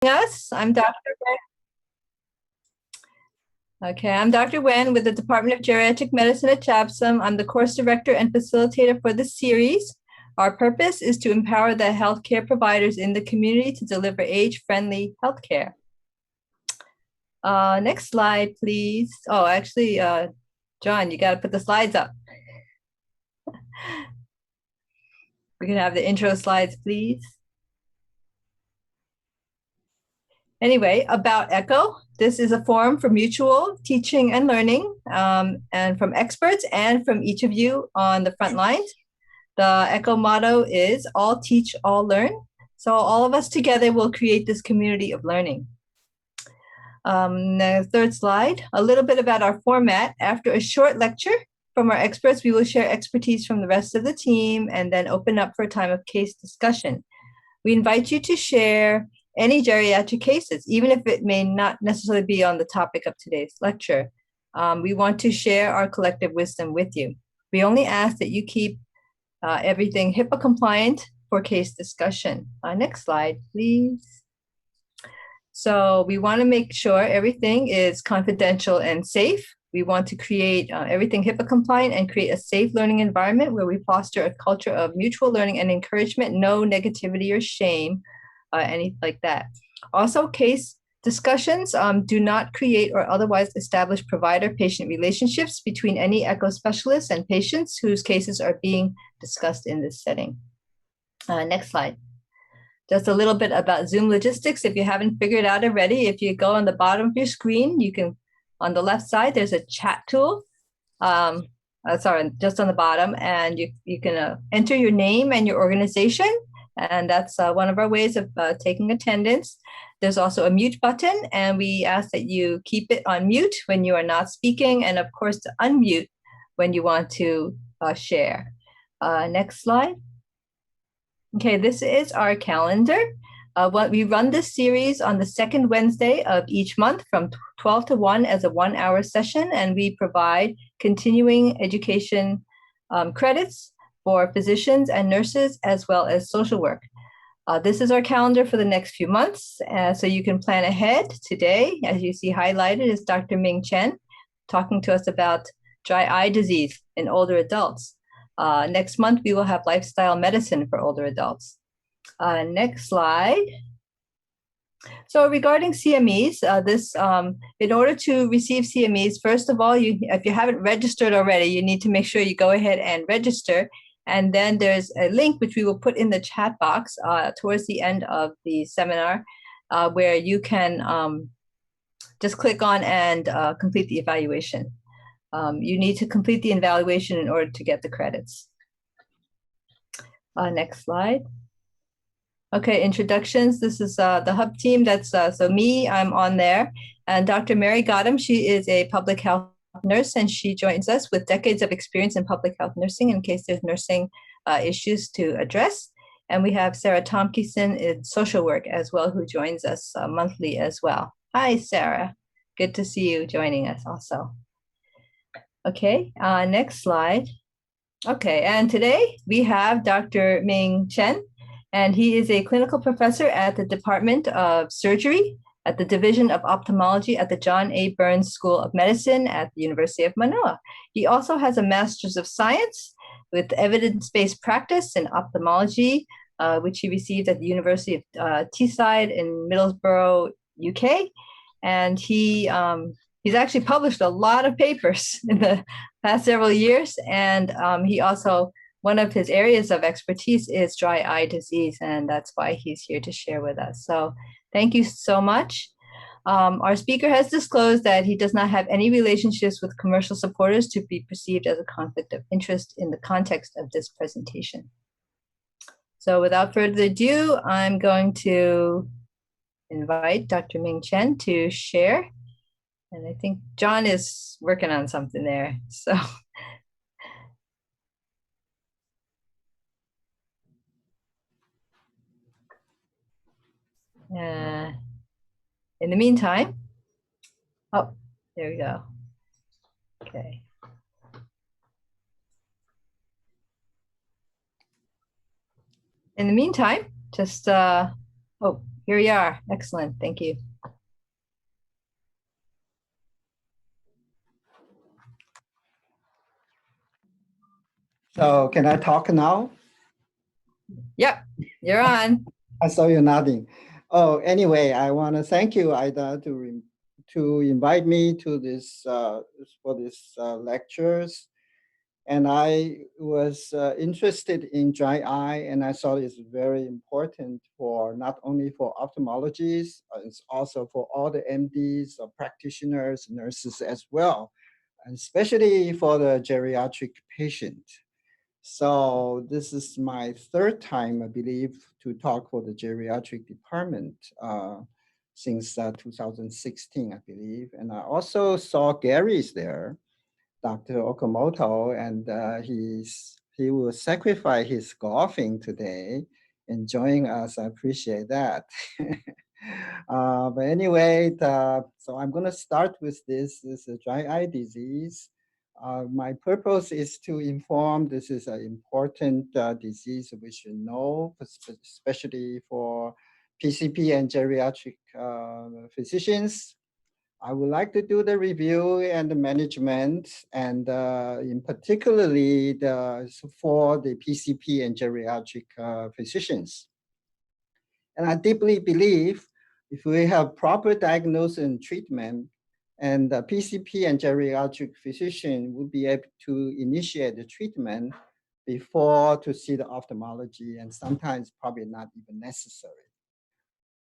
Us. I'm Dr. Wen. Okay, I'm Dr. Wen with the Department of Geriatric Medicine at CHAPSOM. I'm the course director and facilitator for this series. Our purpose is to empower the healthcare providers in the community to deliver age-friendly healthcare. Next slide, please. Oh, actually, John, you got to put the slides up. We can have the intro slides, please. Anyway, about ECHO. This is a forum for mutual teaching and learning, and from experts and from each of you on the front lines. The ECHO motto is all teach, all learn. So all of us together will create this community of learning. The third slide, a little bit about our format. After a short lecture from our experts, we will share expertise from the rest of the team and then open up for a time of case discussion. We invite you to share any geriatric cases, even if it may not necessarily be on the topic of today's lecture. We want to share our collective wisdom with you. We only ask that you keep everything HIPAA compliant for case discussion. Next slide, please. So we want to make sure everything is confidential and safe. We want to create everything HIPAA compliant and create a safe learning environment where we foster a culture of mutual learning and encouragement, no negativity or shame, anything like that. Also, case discussions do not create or otherwise establish provider-patient relationships between any ECHO specialists and patients whose cases are being discussed in this setting. Next slide. Just a little bit about Zoom logistics. If you haven't figured out already, if you go on the bottom of your screen, you can, on the left side, there's a chat tool. Sorry, just on the bottom, and you can enter your name and your organization, and that's one of our ways of taking attendance. There's also a mute button, and we ask that you keep it on mute when you are not speaking, and of course to unmute when you want to share. Next slide. Okay, this is our calendar. We run this series on the second Wednesday of each month from 12 to 1 as a 1-hour session, and we provide continuing education credits for physicians and nurses as well as social work. This is our calendar for the next few months, so you can plan ahead. Today, as you see highlighted, is Dr. Ming Chen talking to us about dry eye disease in older adults. Next month, we will have lifestyle medicine for older adults. Next slide. So regarding CMEs, in order to receive CMEs, first of all, if you haven't registered already, you need to make sure you go ahead and register. And then there's a link which we will put in the chat box towards the end of the seminar where you can just click on and complete the evaluation. You need to complete the evaluation in order to get the credits. Next slide. Okay, introductions. This is the hub team. That's so me, I'm on there. And Dr. Mary Gotham, she is a public health nurse, and she joins us with decades of experience in public health nursing in case there's nursing issues to address. And we have Sarah Tompkinson in social work as well, who joins us monthly as well. Hi, Sarah. Good to see you joining us also. Okay, next slide. Okay, and today we have Dr. Ming Chen, and he is a clinical professor at the Department of Surgery at the Division of Ophthalmology at the John A. Burns School of Medicine at the University of Manila. He also has a Master's of Science with evidence-based practice in ophthalmology, which he received at the University of Teesside in Middlesbrough, UK. And he's actually published a lot of papers in the past several years. And he also, one of his areas of expertise is dry eye disease, and that's why he's here to share with us. So thank you so much. Our speaker has disclosed that he does not have any relationships with commercial supporters to be perceived as a conflict of interest in the context of this presentation. So without further ado, I'm going to invite Dr. Ming Chen to share. And I think John is working on something there. So in the meantime, oh, there we go. Okay. In the meantime, just, oh, Here we are. Excellent. Thank you. So can I talk now? Yep, you're on. I saw you nodding. Oh, anyway, I want to thank you, Ida, to invite me to this for this lectures. And I was interested in dry eye, and I thought it's very important for not only for ophthalmologists, it's also for all the MDs, practitioners, nurses as well, and especially for the geriatric patient. So this is my third time, I believe, to talk for the geriatric department since 2016, I believe. And I also saw Gary's there, Dr. Okamoto, and he will sacrifice his golfing today and join us. I appreciate that. But anyway, so I'm going to start with this. This is a dry eye disease. My purpose is to inform this is an important disease we should know, especially for PCP and geriatric physicians. I would like to do the review and the management, and in particularly for the PCP and geriatric physicians. And I deeply believe if we have proper diagnosis and treatment, and the PCP and geriatric physician will be able to initiate the treatment before to see the ophthalmology, and sometimes probably not even necessary.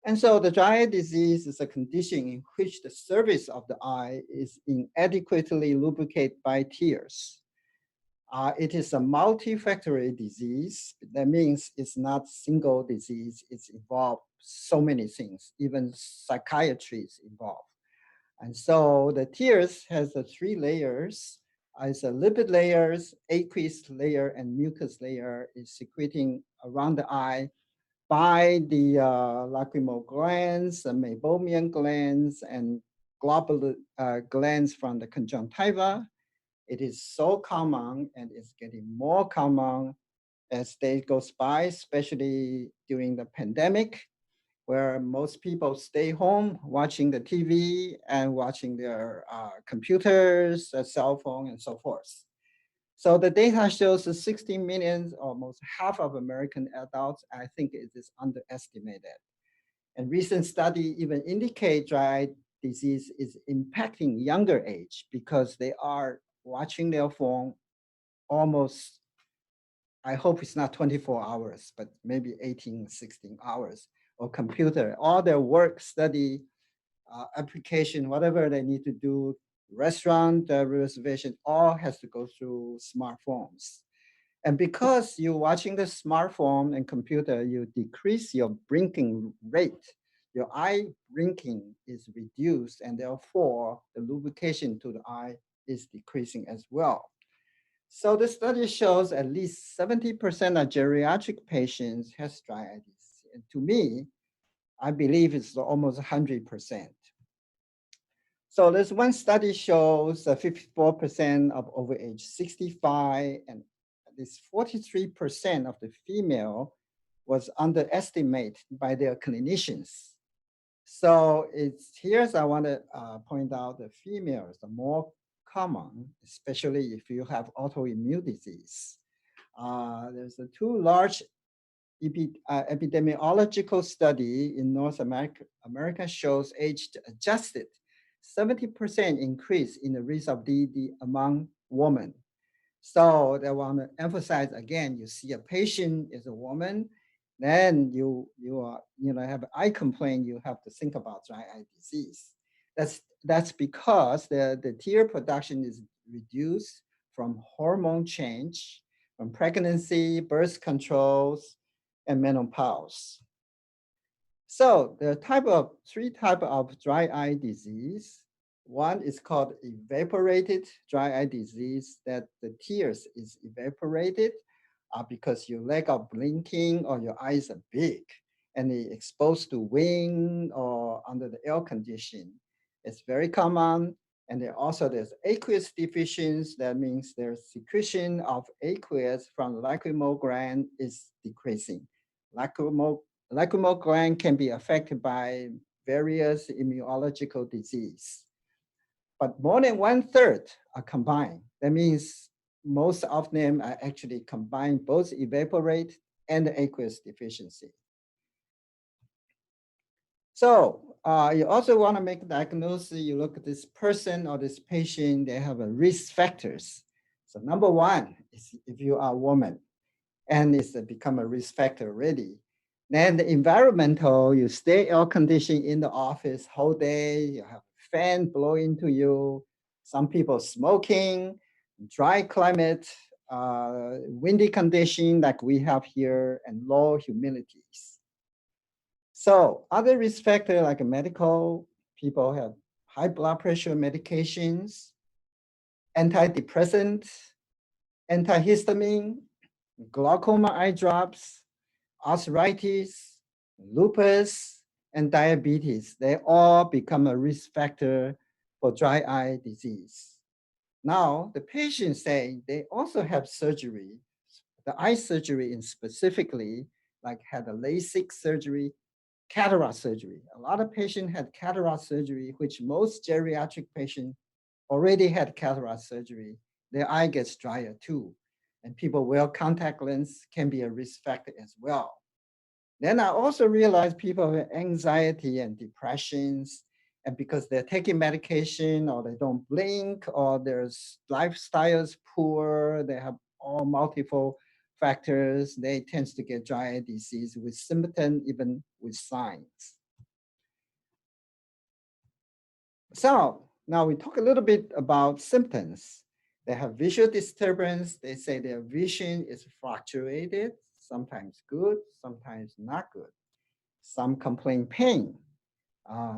And so the dry eye disease is a condition in which the surface of the eye is inadequately lubricated by tears. It is a multifactorial disease. That means it's not single disease. It's involved so many things, even psychiatry is involved. And so the tears has the three layers. It's a lipid layers, aqueous layer, and mucus layer is secreting around the eye by the lacrimal glands, the meibomian glands, and globular glands from the conjunctiva. It is so common, and it's getting more common as days goes by, especially during the pandemic, where most people stay home watching the TV and watching their computers, cell phone, and so forth. So the data shows 60 million, almost half of American adults, I think it is underestimated. And recent study even indicate dry eye disease is impacting younger age because they are watching their phone almost, I hope it's not 24 hours, but maybe 18, 16 hours, or computer, all their work, study, application, whatever they need to do, restaurant reservation, all has to go through smartphones. And because you're watching the smartphone and computer, you decrease your blinking rate. Your eye blinking is reduced, and therefore the lubrication to the eye is decreasing as well. So the study shows at least 70% of geriatric patients has dry eye disease. And to me, I believe it's almost 100%. So this one study shows 54% of over age 65, and this 43% of the female was underestimated by their clinicians. So here's I want to point out the females are more common, especially if you have autoimmune disease. There's a two large epidemiological study in North America shows age-adjusted 70% increase in the risk of DED among women. So I want to emphasize again, you see a patient is a woman, then you have an eye complaint, you have to think about dry eye disease. That's because the tear production is reduced from hormone change, from pregnancy, birth controls, and menopause. So there are three types of dry eye disease. One is called evaporated dry eye disease, that the tears is evaporated because your leg are blinking or your eyes are big and they exposed to wind or under the air condition. It's very common. And there's aqueous deficiency. That means there's secretion of aqueous from the lacrimal gland is decreasing. Lacrimal lacrimal gland can be affected by various immunological disease, but more than 1/3 are combined. That means most of them are actually combined, both evaporate and aqueous deficiency. So you also want to make a diagnosis. You look at this person or this patient, they have a risk factors. So number one is if you are a woman and it's become a risk factor already. Then the environmental, you stay air conditioned in the office whole day, you have a fan blowing to you, some people smoking, dry climate, windy condition like we have here, and low humidities. So other risk factors like medical, people have high blood pressure medications, antidepressant, antihistamine, glaucoma eye drops, arthritis, lupus, and diabetes. They all become a risk factor for dry eye disease. Now, the patients say they also have surgery, the eye surgery in specifically, like had a LASIK surgery, cataract surgery. A lot of patients had cataract surgery, which most geriatric patients already had cataract surgery. Their eye gets drier too. And people wear contact lens can be a risk factor as well. Then I also realized people have anxiety and depressions, and because they're taking medication or they don't blink or their lifestyle is poor, they have all multiple factors, they tend to get dry eye disease with symptoms, even with signs. So now we talk a little bit about symptoms. They have visual disturbance. They say their vision is fluctuated, sometimes good, sometimes not good. Some complain pain.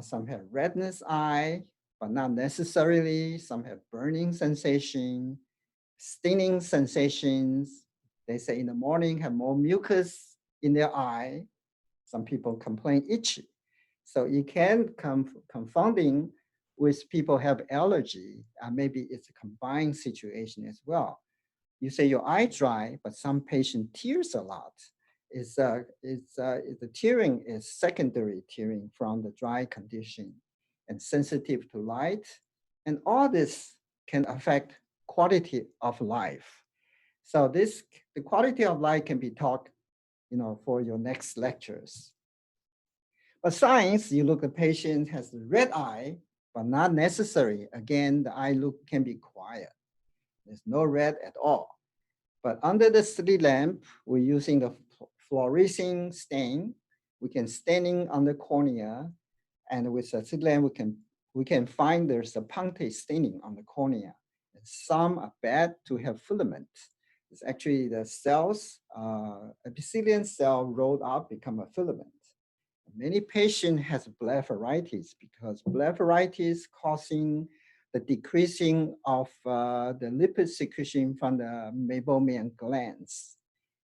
Some have redness eye, but not necessarily. Some have burning sensation, stinging sensations. They say in the morning have more mucus in their eye. Some people complain itchy. So you can confounding with people have allergy. Maybe it's a combined situation as well. You say your eye dry, but some patient tears a lot. The tearing is secondary tearing from the dry condition and sensitive to light. And all this can affect quality of life. So the quality of life can be taught, for your next lectures. But signs, you look at patient has the red eye, but not necessary. Again, the eye look can be quiet. There's no red at all. But under the slit lamp, we're using the fluorescing stain. We can staining on the cornea, and with the slit lamp, we can find there's a punctate staining on the cornea. And some are bad to have filament. It's actually the cells, epithelial cell rolled up become a filament. Many patients has blepharitis because blepharitis causing the decreasing of the lipid secretion from the meibomian glands.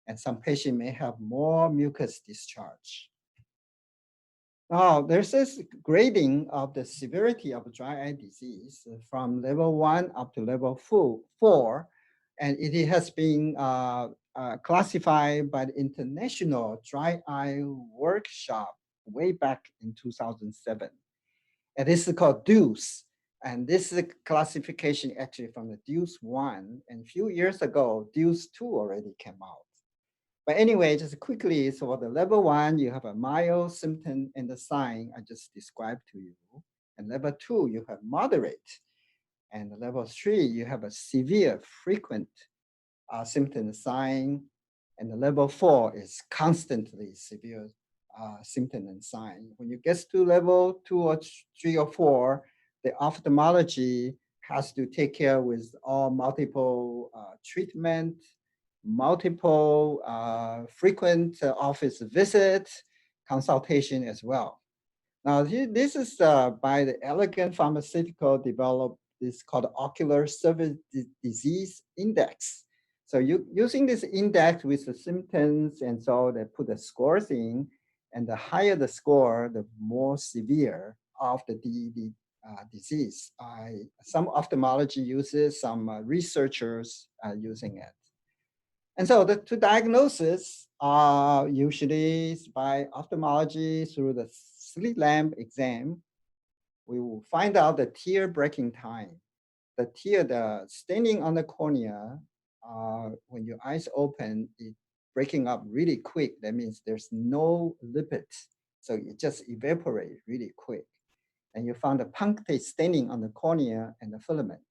And some patients may have more mucus discharge. Now, there's this grading of the severity of dry eye disease from level 1 up to level 4, and it has been classified by the International Dry Eye Workshop way back in 2007. And this is called DEUCE. And this is a classification actually from the DEUCE 1. And a few years ago, DEUCE 2 already came out. But anyway, just quickly, so for the level 1, you have a mild symptom and the sign I just described to you. And level 2, you have moderate. And level 3, you have a severe, frequent symptom sign. And the level 4 is constantly severe symptom and sign. When you get to level 2 or 3 or 4, the ophthalmology has to take care with all multiple treatment, multiple frequent office visit, consultation as well. Now, this is by the Elegant Pharmaceutical developed this called Ocular Surface Disease Index. So using this index with the symptoms, and so they put the scores in, and the higher the score, the more severe of the DED disease. Some ophthalmology uses, some researchers are using it. And so the two diagnoses are usually by ophthalmology through the slit lamp exam. We will find out the tear breaking time. The tear, the staining on the cornea, when your eyes open, it breaking up really quick. That means there's no lipids. So it just evaporates really quick. And you found a punctate staining on the cornea and the filament.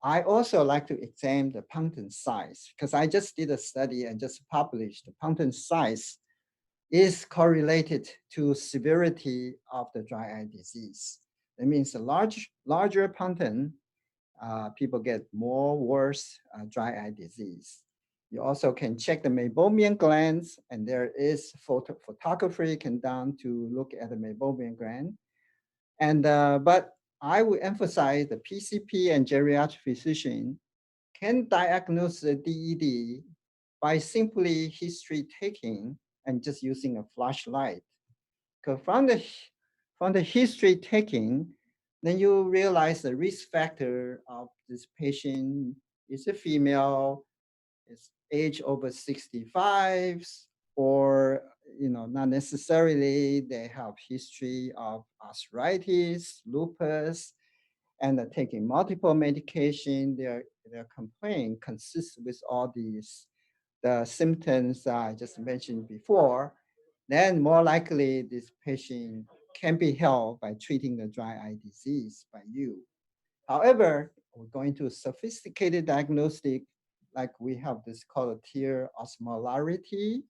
I also like to examine the punctum size because I just did a study and just published. The punctum size is correlated to severity of the dry eye disease. That means the larger punctum, people get more worse dry eye disease. You also can check the meibomian glands, and there is photography can done to look at the meibomian gland. And but I would emphasize the PCP and geriatric physician can diagnose the DED by simply history taking and just using a flashlight. Because from the history taking, then you realize the risk factor of this patient is a female, is age over 65, or not necessarily they have history of arthritis, lupus, and taking multiple medication. Their complaint consists with all these the symptoms I just mentioned before. Then more likely this patient can be helped by treating the dry eye disease by you. However, we're going to sophisticated diagnostic, like we have this called a tear osmolarity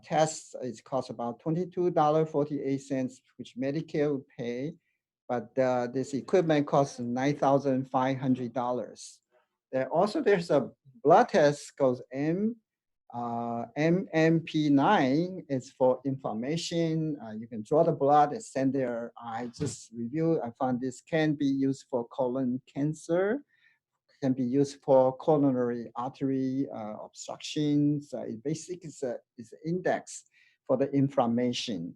test. It costs about $22.48, which Medicare will pay, but this equipment costs $9,500. There's a blood test called MMP9 is for inflammation. You can draw the blood and send there. I just reviewed. I found this can be used for colon cancer, can be used for coronary artery obstructions. It basically is an index for the inflammation.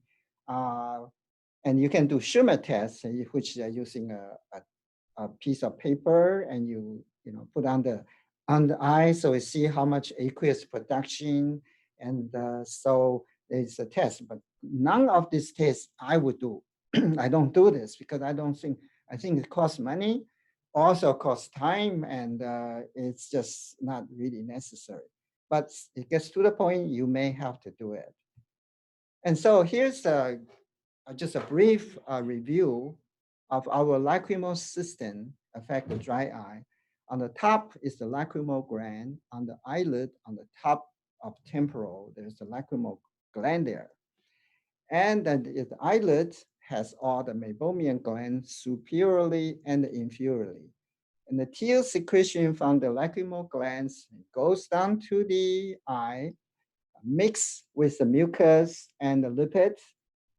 And you can do Schirmer tests, which are using a piece of paper, and you put on the eye, so we see how much aqueous production, and so it's a test. But none of these tests I would do. I don't do this because I think it costs money, also costs time, and it's just not really necessary. But it gets to the point you may have to do it. And so here's just a brief review of our lacrimal system affect the dry eye. On the top is the lacrimal gland. On the eyelid, on the top of temporal, there's the lacrimal gland there. And then the eyelid has all the meibomian glands superiorly and inferiorly. And the tear secretion from the lacrimal glands goes down to the eye, mix with the mucus and the lipids,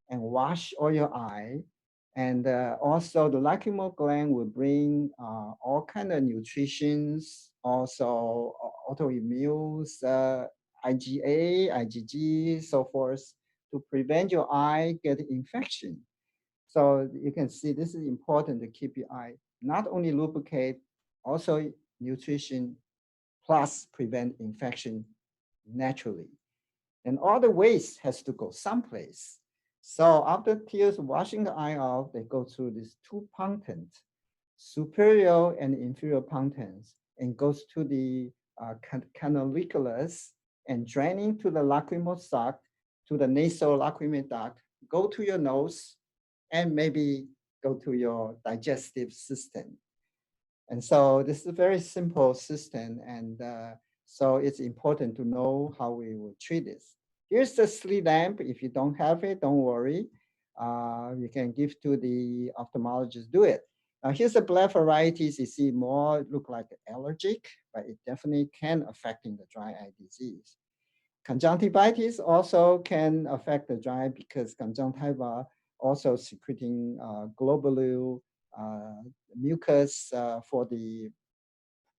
and wash all your eye. And also the lacrimal gland will bring all kind of nutritions, also autoimmune, IgA, IgG, so forth, to prevent your eye get infection. So you can see this is important to keep your eye not only lubricate, also nutrition plus prevent infection naturally. And all the waste has to go someplace. So after tears washing the eye off, they go through these two punctums, superior and inferior punctums, and goes to the canaliculus and draining to the lacrimal duct, to the nasal lacrimal duct, go to your nose, and maybe go to your digestive system. And so this is a very simple system, and so it's important to know how we will treat this. Here's the slit lamp. If you don't have it, don't worry. You can give to the ophthalmologist, do it. Now here's the blepharitis. You see more look like allergic, but it definitely can affecting the dry eye disease. Conjunctivitis also can affect the dry eye because conjunctiva also secreting globule mucus for the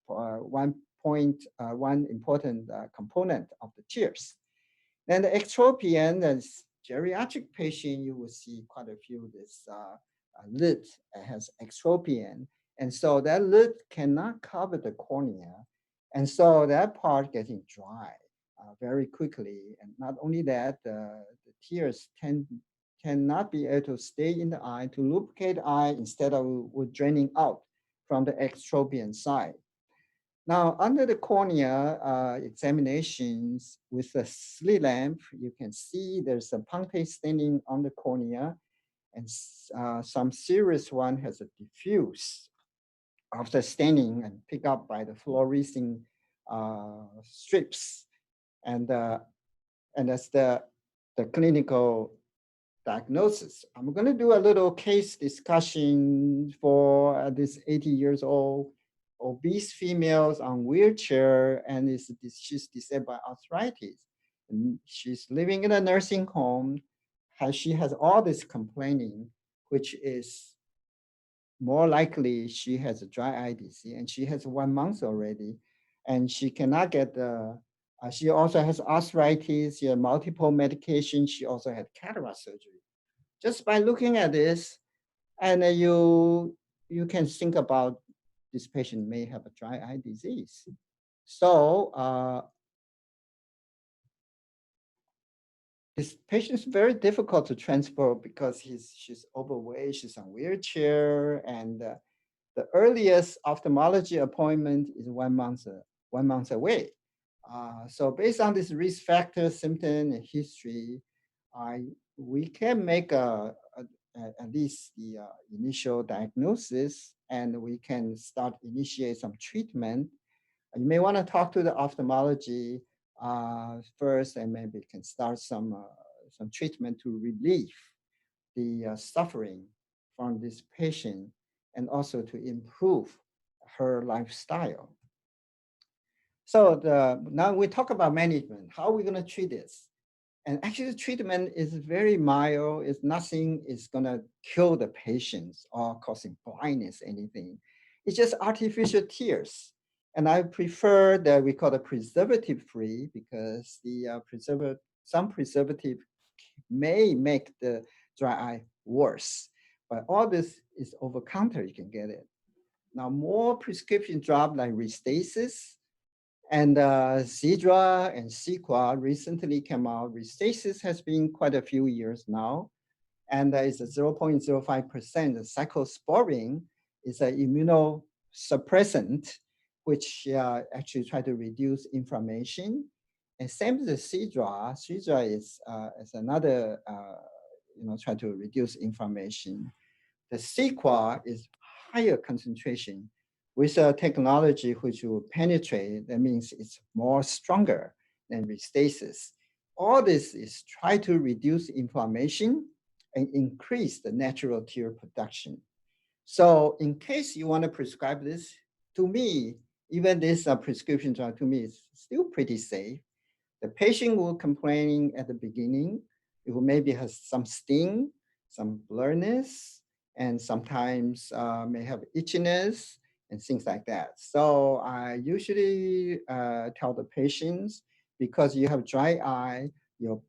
one important component of the tears. Then the ectropion, as geriatric patient, you will see quite a few this lid has ectropion. And so that lid cannot cover the cornea. And so that part getting dry very quickly. And not only that, the tears cannot be able to stay in the eye to lubricate the eye instead of draining out from the ectropion side. Now, under the cornea examinations with a slit lamp, you can see there's a punctate staining on the cornea, and some serious one has a diffuse after staining and picked up by the fluorescing strips. And that's the clinical diagnosis. I'm going to do a little case discussion for this 80 years old obese females on wheelchair, and she's disabled by arthritis. And she's living in a nursing home. She has all this complaining, which is more likely she has a dry eye disease, and she has 1 month already, and she cannot get the. She also has arthritis. She has multiple medications. She also had cataract surgery. Just by looking at this, and you can think about this patient may have a dry eye disease. So this patient is very difficult to transfer because she's overweight, she's on wheelchair, and the earliest ophthalmology appointment is 1 month away. So based on this risk factor, symptom, and history, we can make at least the initial diagnosis, and we can start initiate some treatment. You may want to talk to the ophthalmology first, and maybe can start some treatment to relieve the suffering from this patient, and also to improve her lifestyle. So now we talk about management. How are we going to treat this? And actually, the treatment is very mild. It's nothing is going to kill the patients or causing blindness, anything. It's just artificial tears. And I prefer that we call it preservative-free, because the some preservative may make the dry eye worse. But all this is over-counter, you can get it. Now, more prescription drug like Restasis, and Zedra and Sequa recently came out. Restasis has been quite a few years now, and it's a 0.05%. The cyclosporine is an immunosuppressant, which actually try to reduce inflammation. And same as the Zedra. Zedra is another, try to reduce inflammation. The Sequa is higher concentration with a technology which will penetrate. That means it's more stronger than Restasis. All this is try to reduce inflammation and increase the natural tear production. So in case you want to prescribe this, to me, even this prescription drug to me is still pretty safe. The patient will complain at the beginning. It will maybe have some sting, some blurriness, and sometimes may have itchiness and things like that. So I usually tell the patients, because you have dry eye, your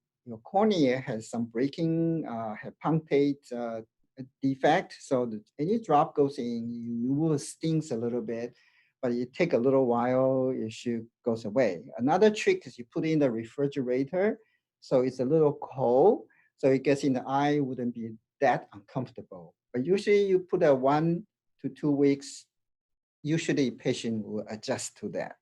cornea has some breaking, have punctate defect. So any drop goes in, you will stings a little bit, but it take a little while, it should goes away. Another trick is you put in the refrigerator, so it's a little cold, so it gets in the eye, wouldn't be that uncomfortable. But usually you put a 1 to 2 weeks, usually patient will adjust to that.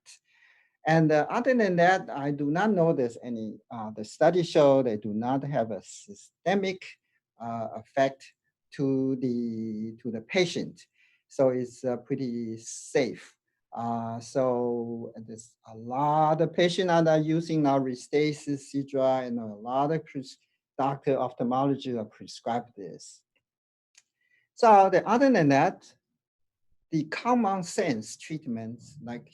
And other than that, I do not know there's any, the study show they do not have a systemic effect to the patient. So it's pretty safe. So there's a lot of patients that are using now Restasis, Zedra, and a lot of doctor ophthalmology are prescribed this. So other than that, the common sense treatments, like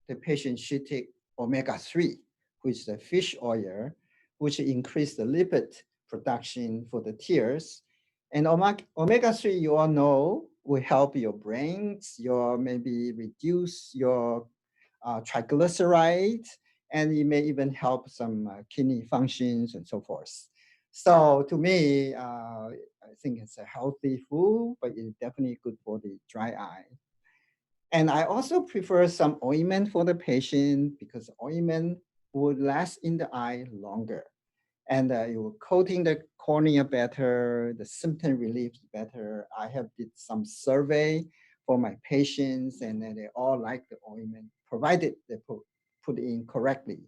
the patient should take omega-3, which is a fish oil, which increase the lipid production for the tears. And omega-3, you all know, will help your brains, maybe reduce your triglycerides, and it may even help some kidney functions and so forth. So to me, I think it's a healthy food, but it's definitely good for the dry eye. And I also prefer some ointment for the patient because ointment would last in the eye longer. And it will coating the cornea better, the symptom relief better. I have did some survey for my patients and then they all like the ointment, provided they put in correctly.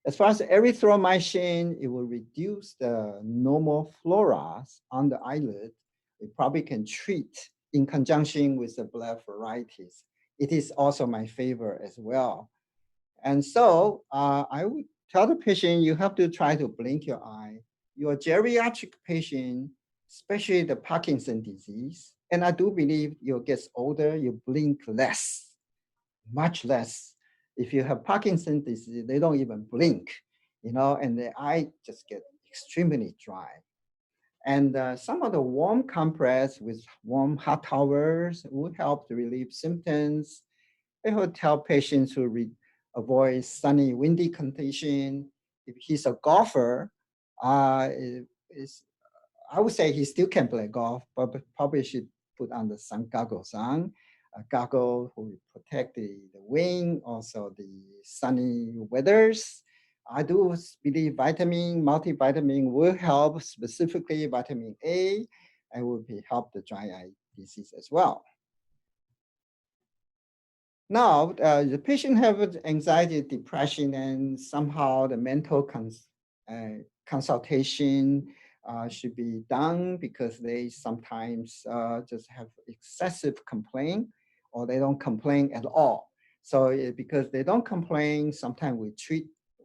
As far as erythromycin, it will reduce the normal flora on the eyelid. It probably can treat in conjunction with the blepharitis. It is also my favorite as well. And so I would tell the patient, you have to try to blink your eye. Your geriatric patient, especially the Parkinson disease, and I do believe you get older, you blink less, much less. If you have Parkinson's disease, they don't even blink, and the eye just get extremely dry. And some of the warm compress with warm hot towels would help to relieve symptoms. I would tell patients to avoid sunny, windy condition. If he's a golfer, is I would say he still can play golf, but probably should put on the sun goggles on, a goggle who will protect the wing, also the sunny weathers. I do believe multivitamin will help, specifically vitamin A, and will be help the dry eye disease as well. Now, the patient have anxiety, depression, and somehow the mental consultation should be done because they sometimes just have excessive complaint or they don't complain at all. So because they don't complain, sometimes we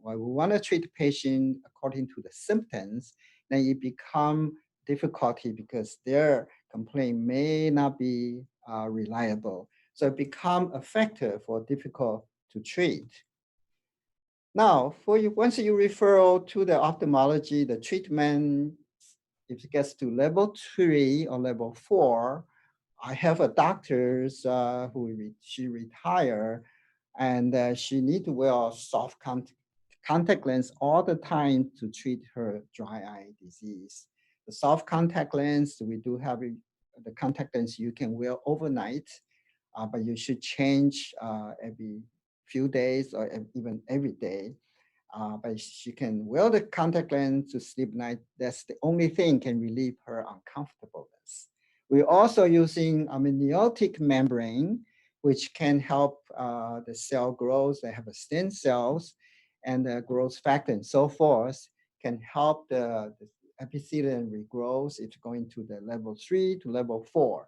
want to treat the patient according to the symptoms, then it become difficulty because their complaint may not be reliable. So it become a factor for difficult to treat. Now, once you refer to the ophthalmology, the treatment, if it gets to level 3 or level 4, I have a doctor she retired and she need to wear soft contact lens all the time to treat her dry eye disease. The soft contact lens, we do have the contact lens you can wear overnight, but you should change every few days or even every day. But she can wear the contact lens to sleep night. That's the only thing can relieve her uncomfortableness. We're also using amniotic membrane, which can help the cell growth. They have a stem cells and the growth factor and so forth can help the epithelium regrowth. It's going to the level 3 to level 4.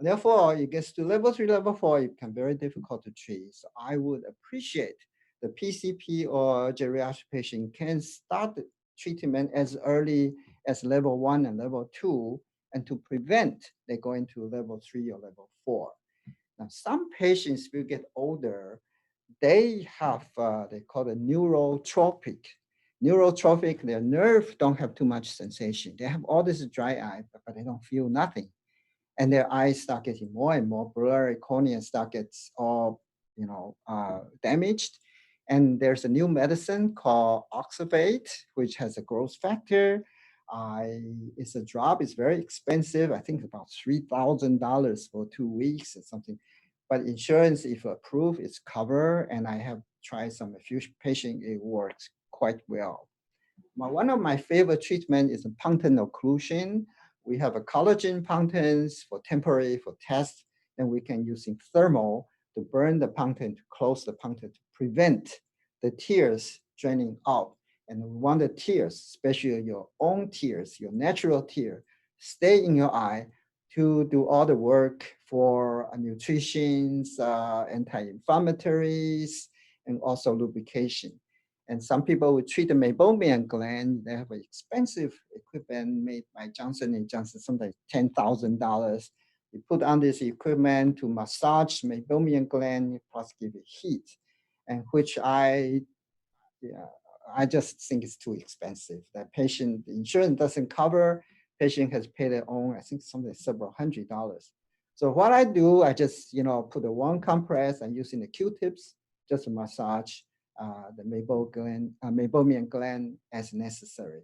Therefore, it gets to level 3, level 4, it can be very difficult to treat. So I would appreciate the PCP or geriatric patient can start the treatment as early as level 1 and level 2 and to prevent they going to level 3 or level 4. Now, some patients will get older, they have, they call it neurotropic. Neurotropic, their nerve don't have too much sensation. They have all this dry eye, but they don't feel nothing. And their eyes start getting more and more blurry, cornea start gets all, damaged. And there's a new medicine called oxybate, which has a growth factor. It's a drop. It's very expensive. I think about $3,000 for 2 weeks or something. But insurance, if approved, it's covered. And I have tried some a few patients. It works quite well. One of my favorite treatment is a punctum occlusion. We have a collagen punctums for temporary for test, and we can using thermal to burn the punctum to close the punctum to prevent the tears draining out. And we want the tears, especially your own tears, your natural tear, stay in your eye to do all the work for nutrition, anti-inflammatories, and also lubrication. And some people would treat the meibomian gland. They have an expensive equipment made by Johnson & Johnson, sometimes $10,000. You put on this equipment to massage meibomian gland, plus give it heat, and which I just think it's too expensive. That patient, the insurance doesn't cover. Patient has paid their own, I think something several $100s. So what I do, I just put a warm compress and using the Q-tips just to massage the meibomian gland as necessary.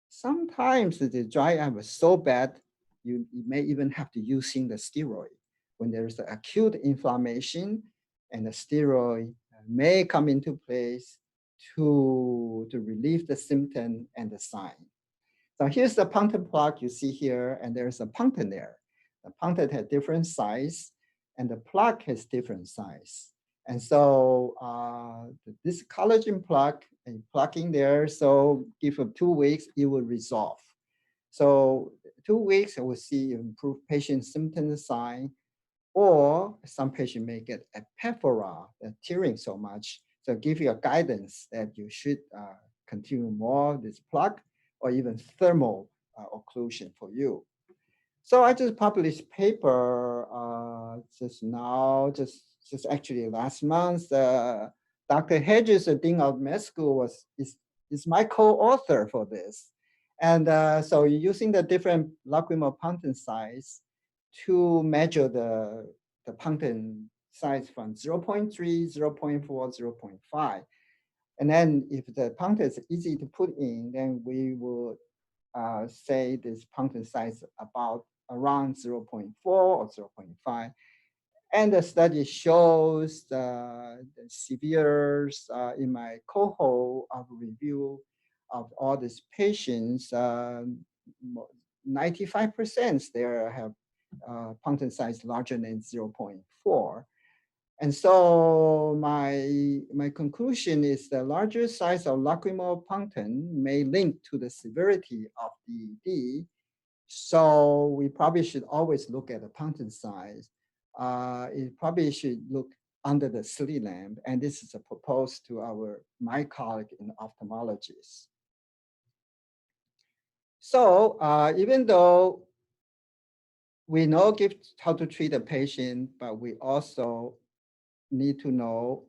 Sometimes the dry eye was so bad, you may even have to using the steroid. when there's acute inflammation, and the steroid may come into place to relieve the symptom and the sign. So here's the punctum plaque you see here, and there's a punctum there. The punctum has different size, and the plaque has different size. And so this collagen plaque and plaquing there, so give it 2 weeks, it will resolve. So 2 weeks, I will see improved patient symptom and sign, or some patient may get epiphora, tearing so much. So give you a guidance that you should continue more this plaque or even thermal occlusion for you. So I just published paper just now, just actually last month. Dr. Hedges, the Dean of Med School, is my co-author for this. And so using the different lacrimal punctum size to measure the punctum size from 0.3, 0.4, 0.5. And then if the punctum is easy to put in, then we will say this punctum size about around 0.4 or 0.5. And the study shows the severe in my cohort of review of all these patients, 95% there have punctum size larger than 0.4. And so my conclusion is the larger size of lacrimal punctum may link to the severity of DED. So we probably should always look at the punctum size. It probably should look under the slit lamp, and this is a proposed to my colleague in ophthalmologist. So even though we know how to treat a patient, but we also need to know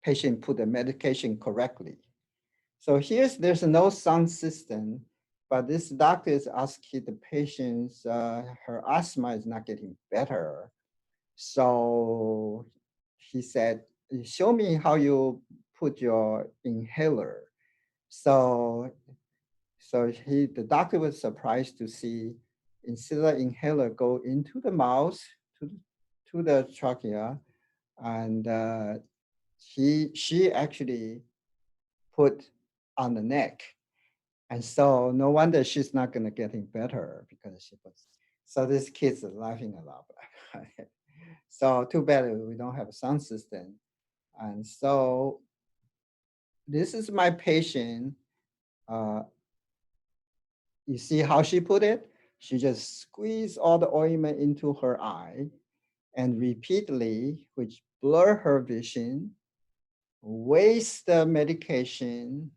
patient put the medication correctly. So there's no sound system, but this doctor is asking the patients, her asthma is not getting better. So he said, show me how you put your inhaler. So the doctor was surprised to see instead of inhaler go into the mouth to the trachea, and she actually put on the neck. And so no wonder she's not going to get better because she was. So these kids are laughing a lot. So too bad we don't have a sound system. And so this is my patient. You see how she put it? She just squeezed all the ointment into her eye and repeatedly, which blur her vision, waste the medication,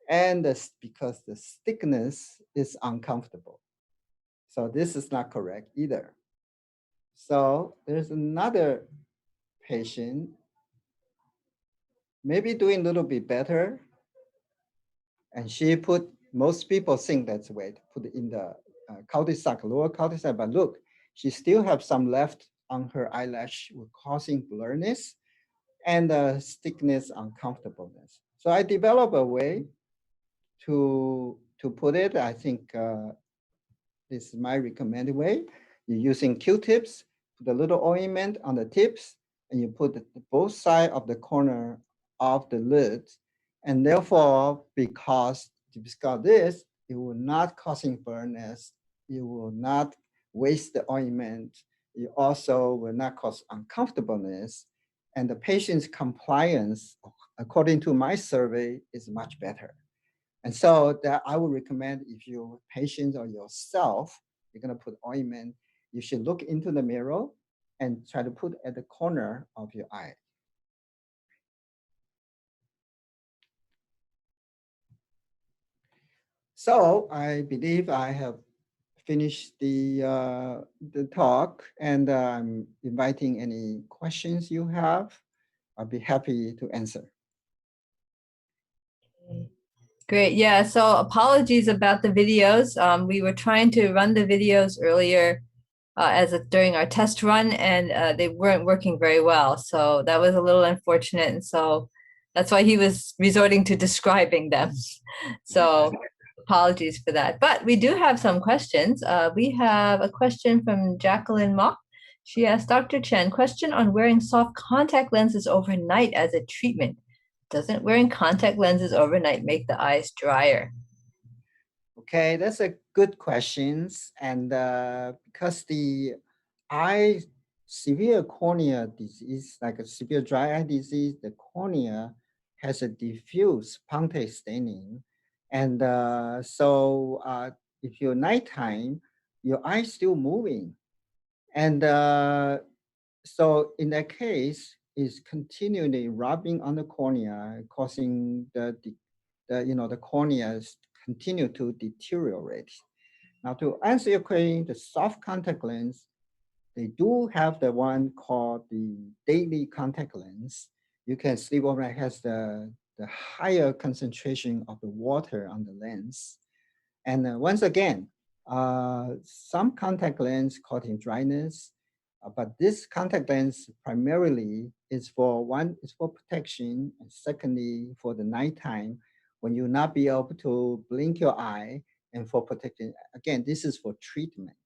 and because the thickness is uncomfortable. So this is not correct either. So there's another patient, maybe doing a little bit better. And she put, most people think that's the way to put it in the cul-de-sac, lower cul-de-sac, but look, she still have some left on her eyelash, causing blurriness and thickness, uncomfortableness. So I developed a way to put it. I think this is my recommended way. You're using Q-tips, put a little ointment on the tips, and you put both sides of the corner of the lid. And therefore, because this, it will not causing burness, you will not waste the ointment, you also will not cause uncomfortableness, and the patient's compliance, according to my survey, is much better. And so that I would recommend if your patient or yourself, you're gonna put ointment, you should look into the mirror and try to put at the corner of your eye. So I believe I have finished the talk, and I'm inviting any questions you have. I'll be happy to answer. Great. Yeah. So apologies about the videos. We were trying to run the videos earlier during our test run, and they weren't working very well. So that was a little unfortunate. And so that's why he was resorting to describing them. So apologies for that. But we do have some questions. We have a question from Jacqueline Mock. She asked, Dr. Chen, question on wearing soft contact lenses overnight as a treatment. Doesn't wearing contact lenses overnight make the eyes drier? Okay, that's a good question. And because the eye severe cornea disease, like a severe dry eye disease, the cornea has a diffuse punctate staining. And if you're nighttime, your eye is still moving. And so in that case, is continually rubbing on the cornea, causing the cornea continue to deteriorate. Now, to answer your question, the soft contact lens, they do have the one called the daily contact lens. You can sleep overnight, has the higher concentration of the water on the lens. And once again, some contact lens causing dryness, but this contact lens primarily is for protection, and secondly, for the nighttime when you not be able to blink your eye, and for protection. Again, this is for treatment.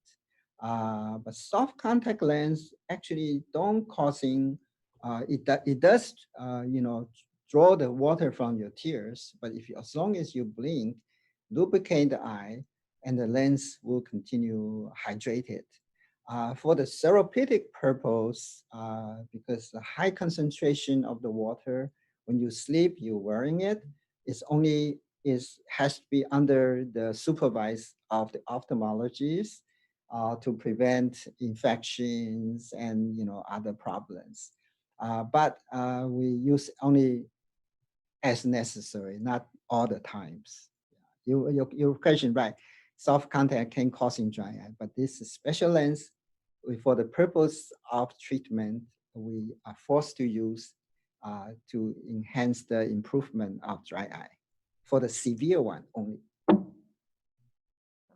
But soft contact lens actually don't causing, it does, draw the water from your tears, but as long as you blink, lubricate the eye, and the lens will continue hydrated. For the therapeutic purpose, because the high concentration of the water, when you sleep, you're wearing it, has to be under the supervise of the ophthalmologist to prevent infections and other problems. But we use only as necessary, not all the times. Your question, right? Soft contact can cause dry eye, but this special lens, for the purpose of treatment, we are forced to use to enhance the improvement of dry eye for the severe one only.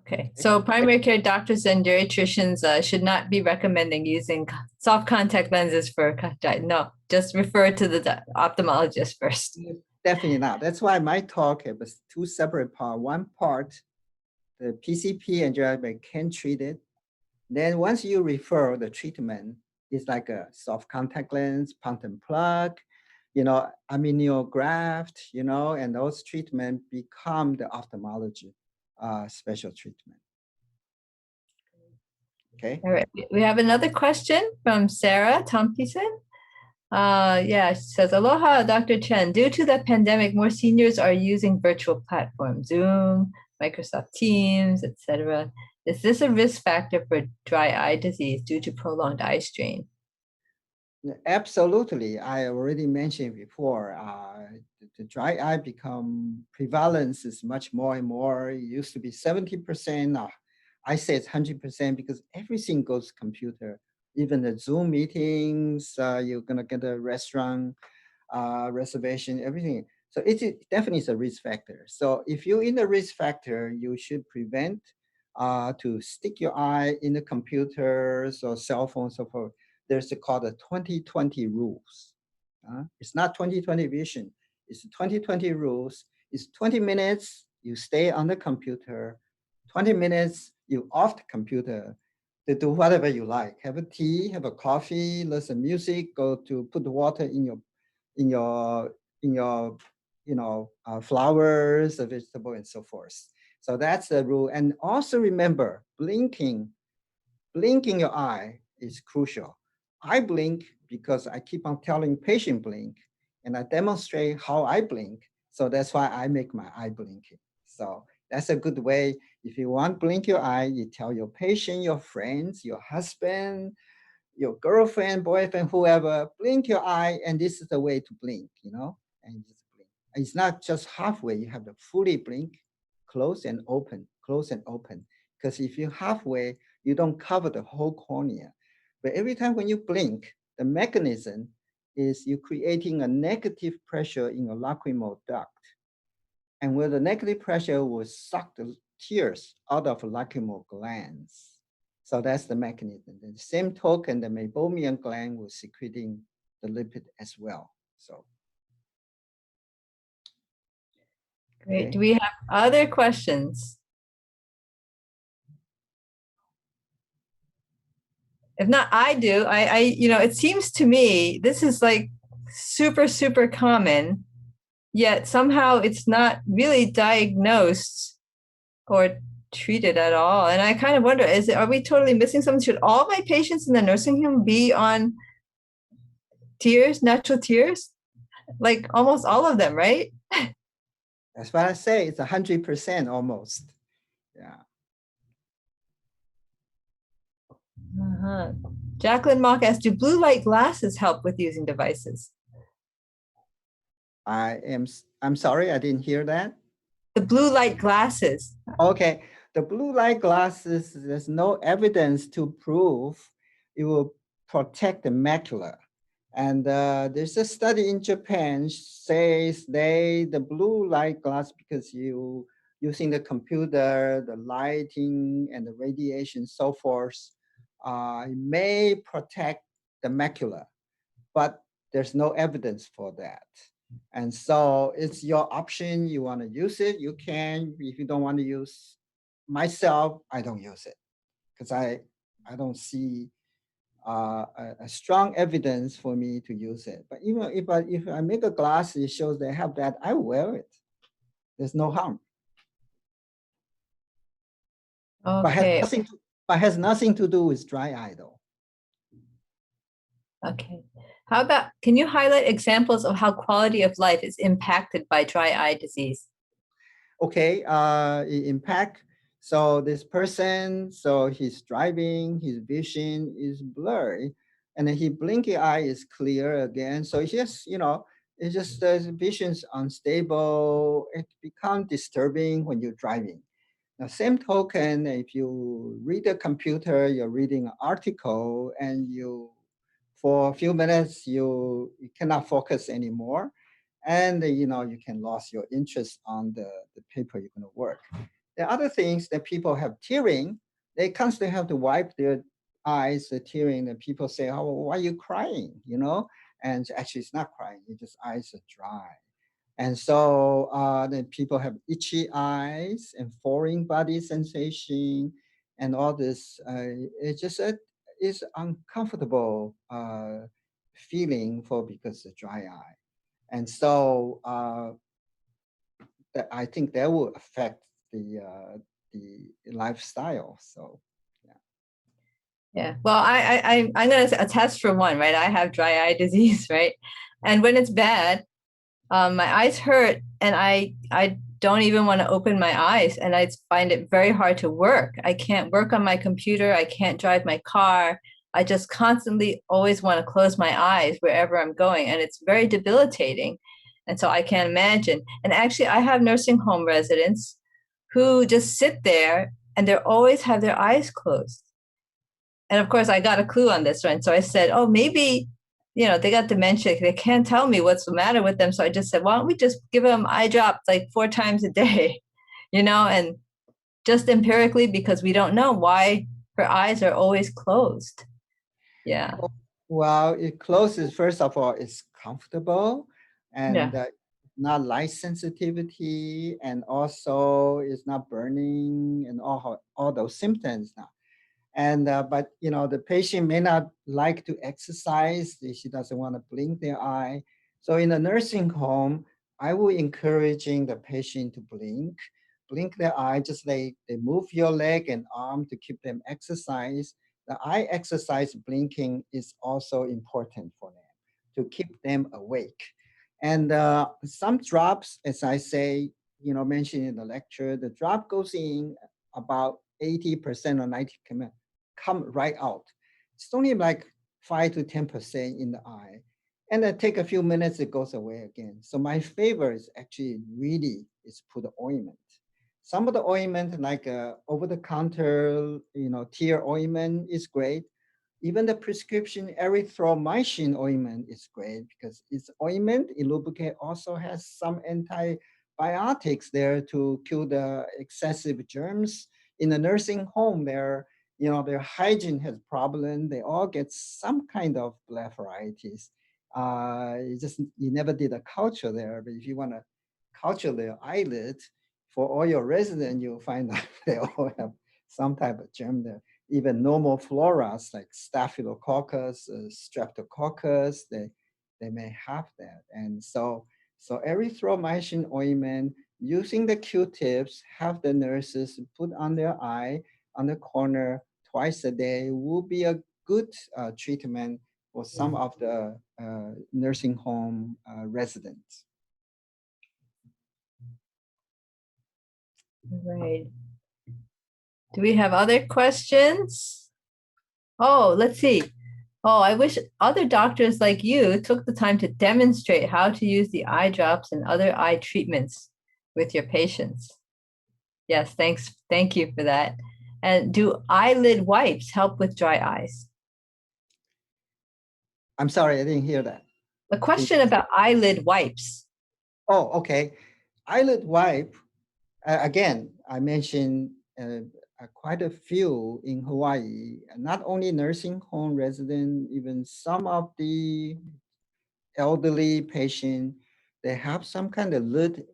Okay, so primary care doctors and geriatricians should not be recommending using soft contact lenses for dry. No, just refer to the ophthalmologist first. Definitely not. That's why my talk was two separate parts. One part, the PCP and geriatric can treat it. Then once you refer the treatment, it's like a soft contact lens, Punctum plug, amniograft, and those treatments become the ophthalmology special treatment. Okay. All right. We have another question from Sarah Tompkison. She says, Aloha, Dr. Chen. Due to the pandemic, more seniors are using virtual platforms, Zoom, Microsoft Teams, etc. Is this a risk factor for dry eye disease due to prolonged eye strain? Absolutely. I already mentioned before, the dry eye prevalence is much more and more. It used to be 70%. I say it's 100% because everything goes computer. Even the Zoom meetings, you're going to get a restaurant reservation, everything. So it definitely is a risk factor. So if you're in the risk factor, you should prevent to stick your eye in the computers or cell phones, so forth. There's called the 20/20 rules. It's not 20/20 vision. It's 20/20 rules. It's 20 minutes, you stay on the computer. 20 minutes, you off the computer to do whatever you like. Have a tea, have a coffee, listen music, go to put the water in your flowers, a vegetable, and so forth. So that's the rule. And also remember, blinking your eye is crucial. I blink because I keep on telling patient blink, and I demonstrate how I blink. So that's why I make my eye blinking. So that's a good way. If you want to blink your eye, you tell your patient, your friends, your husband, your girlfriend, boyfriend, whoever, blink your eye, and this is the way to blink, and just blink. It's not just halfway, you have to fully blink, close and open, close and open. Because if you're halfway, you don't cover the whole cornea. But every time when you blink, the mechanism is you creating a negative pressure in your lacrimal duct. And where the negative pressure will suck the tears out of lacrimal glands. So that's the mechanism. The same token, the meibomian gland was secreting the lipid as well. So. Great. Okay. Do we have other questions? If not, I do. It seems to me this is like super, super common, yet somehow it's not really diagnosed or treated at all. And I kind of wonder, are we totally missing something? Should all my patients in the nursing home be on tears, natural tears? Like almost all of them, right? That's what I say. It's 100% almost. Yeah. Uh-huh. Jacqueline Mock asks, do blue light glasses help with using devices? I'm sorry, I didn't hear that. The blue light glasses. Okay, the blue light glasses, there's no evidence to prove it will protect the macula. And there's a study in Japan says the blue light glass, because you using the computer, the lighting and the radiation, so forth, it may protect the macula, but there's no evidence for that. And so it's your option. You want to use it, you can. If you don't want to use, myself, I don't use it because I don't see a strong evidence for me to use it. But even if I make a glass, it shows they have that, I wear it. There's no harm. Okay. But has nothing to do with dry eye though. Okay. How about, can you highlight examples of how quality of life is impacted by dry eye disease? Okay, impact. So this person, so he's driving, his vision is blurry, and then his blinking eye is clear again. So it's just, it's just the vision's unstable. It becomes disturbing when you're driving. Now, same token, if you read a computer, you're reading an article, and for a few minutes, you cannot focus anymore, and you can lose your interest on the paper you're going to work. The other things that people have tearing, they constantly have to wipe their eyes, the tearing, and people say, oh, why are you crying, and actually it's not crying, it's just eyes are dry. And so then people have itchy eyes and foreign body sensation and all this. It's just it's uncomfortable feeling because of dry eye. And so I think that will affect the lifestyle. So yeah. Yeah. Well, I'm going to attest for one, right? I have dry eye disease, right? And when it's bad, my eyes hurt, and I don't even want to open my eyes, and I find it very hard to work. I can't work on my computer. I can't drive my car. I just constantly always want to close my eyes wherever I'm going, and it's very debilitating. And so I can't imagine. And actually, I have nursing home residents who just sit there and they always have their eyes closed. And of course, I got a clue on this one. So I said, oh, maybe, they got dementia. They can't tell me what's the matter with them. So I just said, why don't we just give them eye drops like 4 times a day, and just empirically, because we don't know why her eyes are always closed. Yeah. Well, it closes, first of all, it's comfortable and Yeah. not light sensitivity, and also it's not burning and all those symptoms now. And but the patient may not like to exercise. She doesn't want to blink their eye. So in a nursing home, I will encouraging the patient to blink their eye, just like they move your leg and arm to keep them exercise. The eye exercise blinking is also important for them to keep them awake. And some drops, as I say, mentioned in the lecture, the drop goes in about 80% or 90% come right out. It's only like 5 to 10% in the eye. And then take a few minutes, it goes away again. So my favorite is actually really is put ointment. Some of the ointment, like over-the-counter, tear ointment is great. Even the prescription erythromycin ointment is great because it's ointment. It lubricate also has some antibiotics there to kill the excessive germs. In the nursing home, their hygiene has problem. They all get some kind of blepharitis. You never did a culture there, but if you want to touch their eyelid, for all your residents, you'll find out they all have some type of germ there. Even normal floras like Staphylococcus, Streptococcus, they may have that. And so erythromycin ointment, using the Q-tips, have the nurses put on their eye on the corner twice a day will be a good treatment for some of the nursing home residents. Right. Do we have other questions? Oh, let's see. Oh, I wish other doctors like you took the time to demonstrate how to use the eye drops and other eye treatments with your patients. Yes, thanks. Thank you for that. And do eyelid wipes help with dry eyes? I'm sorry, I didn't hear that. A question about eyelid wipes. Oh, okay. Eyelid wipe, again, I mentioned quite a few in Hawaii, not only nursing home resident, even some of the elderly patient, they have some kind of lid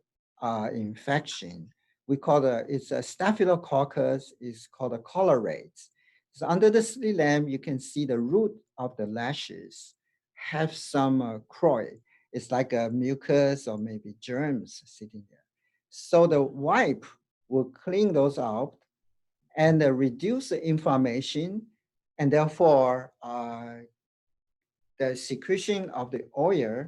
infection. We call it's a staphylococcus, it's called a cholerates. So under the slit lamp, you can see the root of the lashes have some croy. It's like a mucus or maybe germs sitting there. So the wipe will clean those out and reduce the inflammation, and therefore the secretion of the oil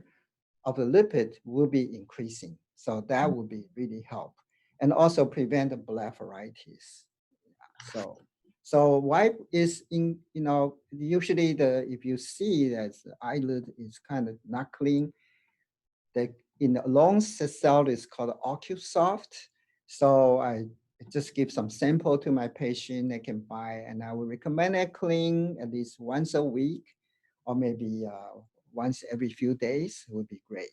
of the lipid will be increasing. So that would be really help. And also prevent the blepharitis. So wipe is usually if you see that the eyelid is kind of not clean, in the long cell is called OcuSoft. So I just give some sample to my patient they can buy, and I would recommend it clean at least once a week, or maybe once every few days would be great.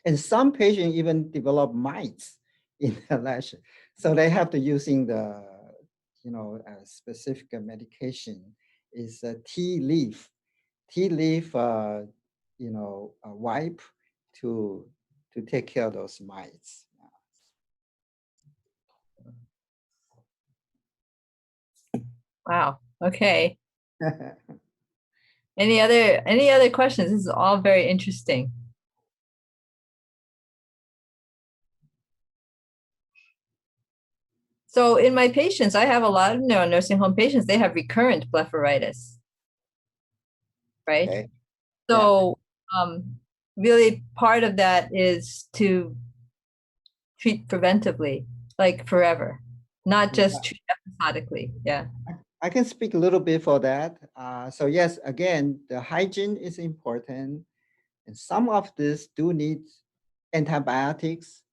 And some patients even develop mites in the lash. So they have to using the, specific medication is a tea leaf wipe to take care of those mites. Wow. Okay. Any other questions? This is all very interesting. So in my patients, I have a lot of nursing home patients. They have recurrent blepharitis, right? Okay. So really part of that is to treat preventively, like forever, not just treat episodically. Yeah. I can speak a little bit for that. So yes, again, the hygiene is important, and some of this do need antibiotics.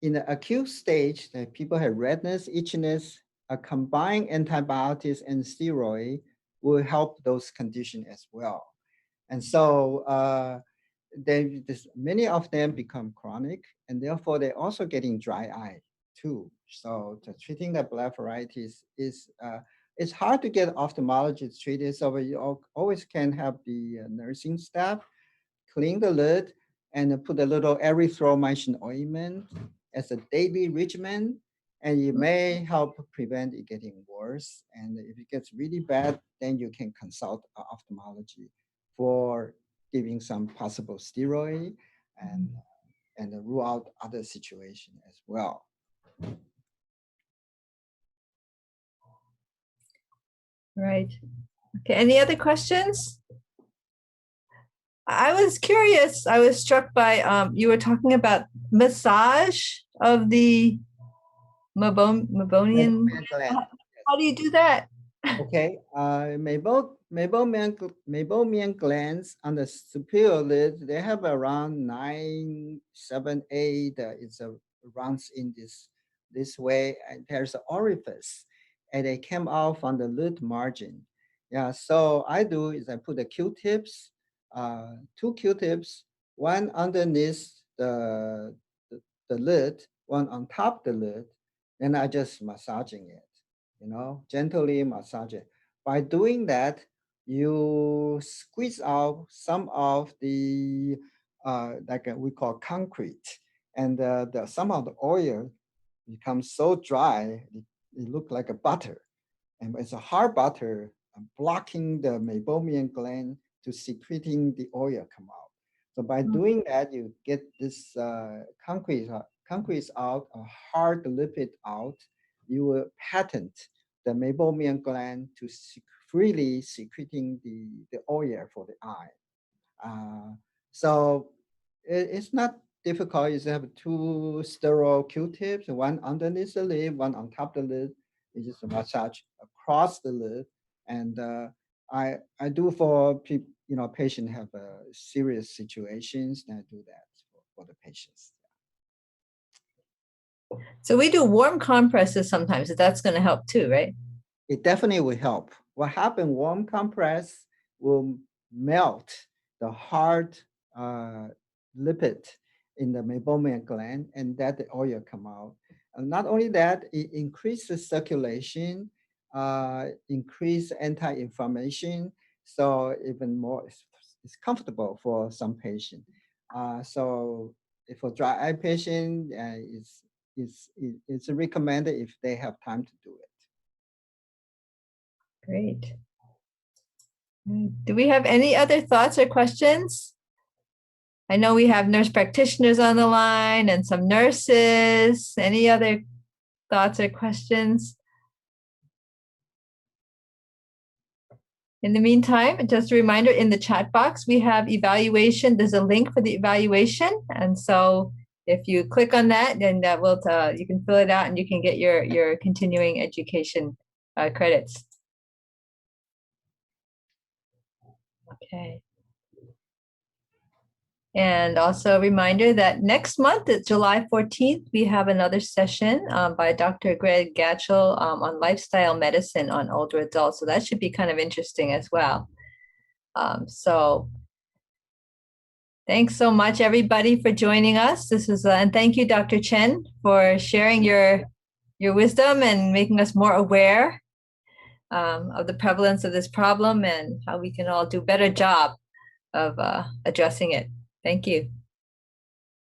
In the acute stage, that people have redness, itchiness, a combined antibiotics and steroid will help those conditions as well. And so many of them become chronic, and therefore they're also getting dry eye too. So treating the blepharitis is it's hard to get ophthalmologists treated. So we always can have the nursing staff clean the lid and put a little erythromycin ointment as a daily regimen, and it may help prevent it getting worse. And if it gets really bad, then you can consult ophthalmology for giving some possible steroid and rule out other situations as well. Right. Okay. Any other questions? I was curious. I was struck by you were talking about massage of the meibomian. How do you do that? Okay, meibomian glands on the superior lid, they have around 9, 7, 8. It's runs in this way, and there's an orifice, and they came out from the lid margin. Yeah, so I do is I put the Q-tips, 2 Q-tips, one underneath the lid, one on top the lid, and I just massaging it. Gently massage it. By doing that, you squeeze out some of the we call concrete, and some of the oil becomes so dry, it looks like a butter, and it's a hard butter blocking the meibomian gland to secreting the oil come out. So by doing that, you get this concrete out, a hard lipid out. You will patent the meibomian gland to freely secreting the oil for the eye. So it's not difficult. You have two sterile Q-tips, one underneath the lid, one on top of the lid. You just massage across the lid, and I do for people, patient have serious situations, and I do that for the patients. So we do warm compresses sometimes. So that's going to help too, right? It definitely will help. What happens? Warm compress will melt the hard lipid in the meibomian gland, and that the oil come out. And not only that, it increases circulation, increase anti-inflammation, so even more it's comfortable for some patient. So for dry eye patient, it's recommended if they have time to do it. Great. Do we have any other thoughts or questions? I know we have nurse practitioners on the line and some nurses. Any other thoughts or questions? In the meantime, just a reminder, in the chat box, we have evaluation. There's a link for the evaluation. And so if you click on that, then that will, you can fill it out and you can get your continuing education credits. Okay. And also a reminder that next month, it's July 14th, we have another session by Dr. Greg Gatchell on lifestyle medicine on older adults. So that should be kind of interesting as well. So thanks so much, everybody, for joining us. This is, and thank you, Dr. Chen, for sharing your wisdom and making us more aware of the prevalence of this problem and how we can all do a better job of addressing it. Thank you.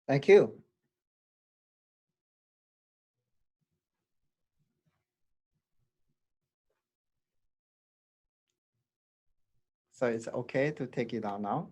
Thank you. So it's okay to take it out now?